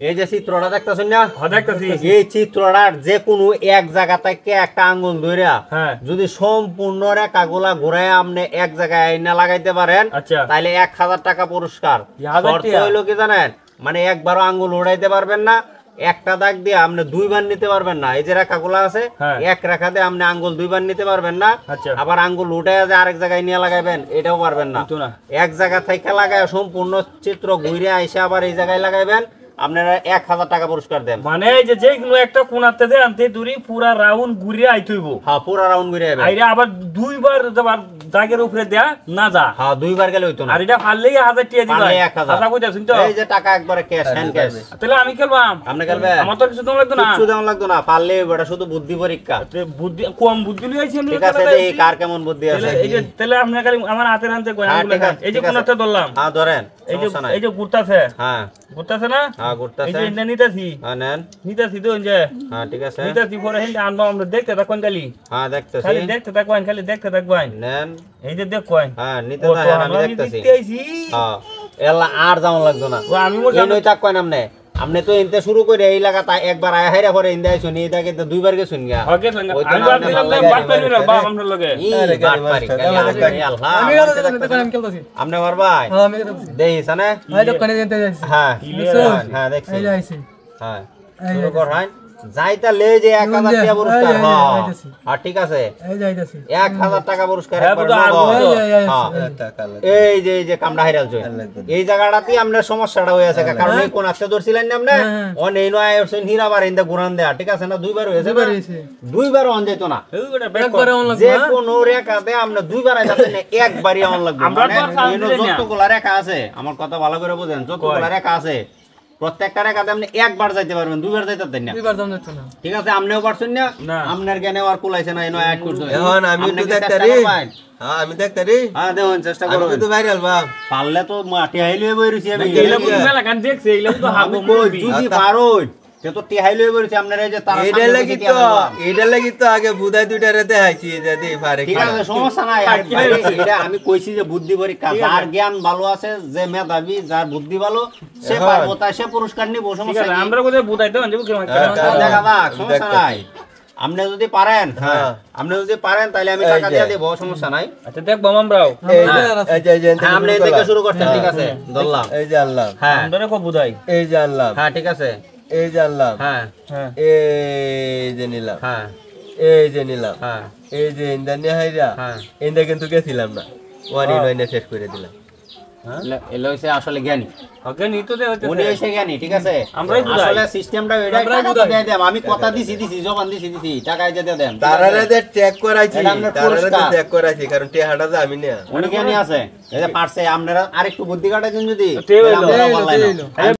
এই যে চিত্রটা দেখতেছেন না? হ্যাঁ দেখতেছি। এই চিত্রটার যে কোনো এক জায়গা থেকে একটা আঙ্গুল ধইরা যদি সম্পূর্ণ রেখাগুলা ঘুরায় আপনি এক জায়গায় আইনা লাগাইতে পারেন, তাহলে 1000 টাকা পুরস্কার। শর্ত হইলো কি জানেন, মানে একবারও আঙ্গুল উড়াইতে পারবেন না, একটা দাগ দিয়ে আপনি দুইবার নিতে পারবেন না। এই যে রেখাগুলো আছে, এক রেখা দিয়ে আপনি আঙ্গুল দুইবার নিতে পারবেন না, আবার আঙ্গুল উঠাইয়া যে আরেক জায়গায় নিয়ে লাগাইবেন এটাও পারবেন না। এক জায়গা থেকে লাগায় সম্পূর্ণ চিত্র ঘুরে আইসা আবার এই জায়গায় লাগাইবেন, আপনারা 1000 টাকা পুরস্কার দেন। মানে যে কোনো একটা কোণাতে যে আনতে দূরি পুরা রাউন্ড ঘুরে আইতে হইব। হ্যাঁ পুরা রাউন্ড ঘুরে আইবে। আইরা আবার দুইবার যাবার দাগের উপরে দেয়া না যা। হ্যাঁ দুইবার গেলে হইতো না। আর এটা পারলেই 1000 টাকা দিবা। 1000 কইতাছেন তো? এই যে টাকা একবারে ক্যাশ, হ্যান্ড ক্যাশ। তাহলে আমি খেলবাম। আপনি খেলবেন? আমার তো কিছু দাম লাগতো না। কিছু দাম লাগতো না, পারলে এটা শুধু বুদ্ধি পরীক্ষা। বুদ্ধি কম বুদ্ধি লইছি আমি। ঠিক আছে, এই কার কেমন বুদ্ধি আছে? এই যে তাহলে আপনি খালি আমার হাতে আনতে কই আঙ্গুল। এই যে কোনটা ধরলাম। হ্যাঁ ধরেন। এই যে ঘুরতাছে। হ্যাঁ ঘুরতাছে না? হ্যাঁ ঘুরতাছে। এই যে এটা নিতাছি। হ্যাঁ নেন। নিতাছি তো যে। হ্যাঁ ঠিক আছে। নিতাছি পরে হিন্দে আনবো আমরা দেখতে থাকুন খালি। হ্যাঁ দেখতেছি। খালি দেখতে থাকুন, খালি দেখতে থাকুন। নেন। এই যে দেখুন। হ্যাঁ নিতে থাকেন, আমি দেখতেছি। হ্যাঁ এলা আর যাওন লাগতো না। আমি মোর এই নই তাক কই নামনে। আপনি তো ইনতে শুরু করে এই লাগাতা একবার আয়া হাইরা পরে ইনদে আইছো নি এটাকে তো দুইবার গেছুন গিয়া। ওকে সঙ্গে আমি বাদ দিলাম বাদ পারি না বাপ আমরা লগে। আরে বাদ পারি আল্লাহ। আমি খেলতেছি। আপনি মার ভাই? হ্যাঁ আমি খেলতেছি। দেইছ না? ভাই দোকানে যেতে যাইছি। হ্যাঁ হ্যাঁ দেখছি। এই যাইছি। হ্যাঁ শুরু কর ভাই। যাইতা লে যে 1000 টাকা পুরস্কার। হ্যাঁ আর ঠিক আছে। এই যাইতাছি। 1000 টাকা পুরস্কার একবার। এই যে কামড়া হাইরাল জয়। এই জায়গাটাতে আপনার সমস্যাটা হয়ে আছে, কারণ এই কোন আসতে ধরছিলেন না আপনি। অন এই নয় আইছেন হীরাবার ইন্দা ঘুরান দেয়া, ঠিক আছে না? দুইবার হয়েছে। দুইবার অন যেত না। একবারে অন লাগবে। যে কোন রেখাতে আপনি দুইবার আইছেন না, একবারই অন লাগবে। মানে যতগুলা রেখা আছে, আমার কথা ভালো করে বুঝেন, যতগুলা রেখা আছে প্রত্যেকটা রেখাতে আপনি একবার যাইতে পারবেন, দুইবার যাইতে দেন না। দুইবার যাম যেত না। ঠিক আছে, আপনিও পারছেন না, আপনার জ্ঞানে আর কুলাইছে না, এনো অ্যাড করতে। এখন আমি তো দেখতারি। হ্যাঁ আমি দেখতারি। হ্যাঁ দেখুন চেষ্টা করুন। আমি তো ভাইরাল বাপ। পারলে তো মাটি হাইলে বইরছি আমি। এইলা মেলা গান দেখছি, এইলা তো হাবো মুভি। যদি পারোই তে তো টি হাইলে বইরছি আপনারা এই যে তারা এইটা লাগি তো আগে বুধাই দুইটা রেতে আইছি যদি পারে। ঠিক আছে সমস্যা নাই। এটা আমি কইছি যে বুদ্ধি পরীক্ষা, যার জ্ঞান ভালো আছে, যে মেধাবী, যার বুদ্ধি ভালো, সে পারবো, তাই সে পুরস্কার নিব। সমস্যা নাই। আমরা কোথায় বুঝাই দেন যে দেখা যাক, সমস্যা নাই। আপনি যদি পারেন, হ্যাঁ আপনি যদি পারেন তাহলে আমি টাকা দিয়ে দেব, সমস্যা নাই। আচ্ছা দেখবো আমরাও। এই যে আপনি থেকে শুরু করতেন, ঠিক আছে ধরলাম। এই যে আল্লাহ। হ্যাঁ আমরা কো বুঝাই। এই যে আল্লাহ। হ্যাঁ ঠিক আছে। এই যে আল্লাহ। হ্যাঁ এই যে নিলাম। হ্যাঁ এই যে নিলাম। হ্যাঁ এই যে ইন্দা নিয়ে হাইরা। হ্যাঁ ইন্দা কিন্তু গেছিলাম না, ওয়ানি নয়নে শেষ করে দিলাম। এলো হইছে আসলে জ্ঞানী। ওকে নি তো দে হইছে। উনি হইছে জ্ঞানী, ঠিক আছে। আমরাই বুঝাই। আসলে সিস্টেমটা এটাই বুঝাই দেব। আমি কথা দিছি জবান দিছি টাকা আইতে দেন। তারারে যে চেক করাইছি, তারারে যে চেক করাইছি, কারণ টেহাটা যে আমি না। উনি জ্ঞানী আছে, এই যে পারছে। আপনারা আরেকটু বুদ্ধি কাটাইছেন যদি।